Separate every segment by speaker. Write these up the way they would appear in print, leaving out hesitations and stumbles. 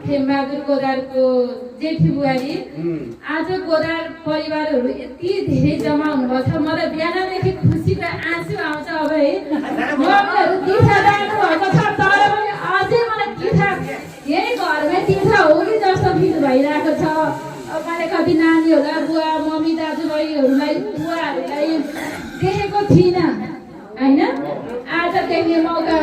Speaker 1: खेमबहादुर गोदारको जेठी बुहारी आज गोदार परिवारहरू यति धेरै जम्मा हुनुभएको छ। मलाई बिहानदेखि खुसीको आँसु आउँछ। अब है उहाँहरू तीर्थ जानुभएको छ, तर पनि अझै मलाई तीर्थ यही घरमै तीर्थ हो कि जस्तो फिल भइरहेको छ। अब मैले कति नानीहरूलाई, बुवा मम्मी दाजुभाइहरूलाई, बुवाहरूलाई देखेको थिइनँ होइन। आज देख्ने मौका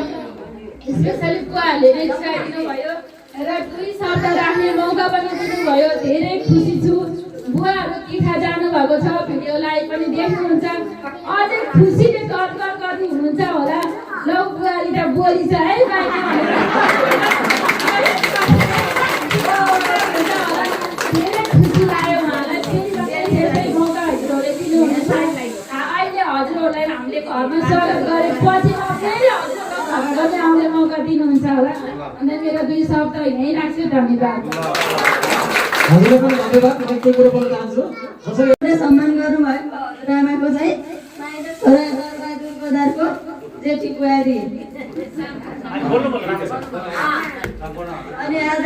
Speaker 1: स्पेसली बुवाहरूले नै सिकाइदिनु भयो र 2 शब्द राख्ने मौका पनि दिनुभयो। धेरै खुसी छु। बुवाहरू तीर्थ जानुभएको छ, भिडियोलाई पनि देख्नुहुन्छ। अझै खुसीले गदगद गर्दै हुनुहुन्छ होला। लौ बुहारी त बोली छ है बाहिर धेरै खुसी लाग्यो उहाँलाई। फेरि मौकाहरूले दिनुहुन्छ। अहिले हजुरहरूलाई हामीले घरमा स्वागत गरेपछि फेरि हजुरलाई आउने मौका दिनुहुन्छ होला। अन्त मेरो 2 शब्द यहीँ राख्छु। धन्यवाद।
Speaker 2: सम्मान गर्नुभयो रामाको चाहिँ छोरा बहादुर गोदारको जेठी बुहारी। अनि आज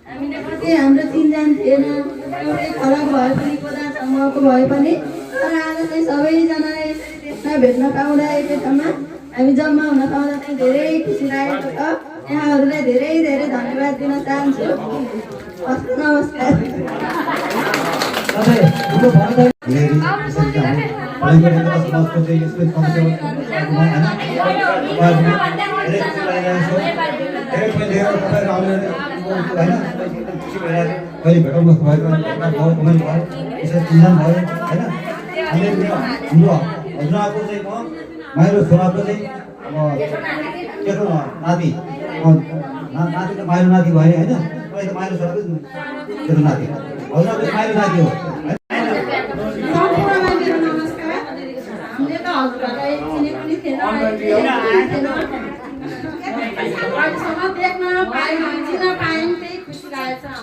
Speaker 2: हामीले कति हाम्रो चिनजान थिएन, एउटै फरक भए पनि गोदार समूहको भए पनि, तर आज चाहिँ सबैजनालाई देख्न भेट्न पाउँदा एकै ठाउँमा हामी जम्मा हुन पाउँदा चाहिँ धेरै खुसी लागेको छ। यहाँहरूलाई धेरै धेरै धन्यवाद दिन चाहन्छु। नमस्कार।
Speaker 3: कहिले भेटाउनु भएको चिन्जान भयो होइन। हाम्रो हजुरआको चाहिँ म माइलो छोराको चाहिँ अब केटो नाति नाति त माइलो नाति भयो होइन। अहिले त माइलो छोराको केटो नाति हजुरआको माइलो नाति हो।
Speaker 2: हामीले त हजुरहरूलाई चिनेको नि थिएन, देख्न पायौँ, चिन्न पायौँ, त्यही खुसी लागेको छ।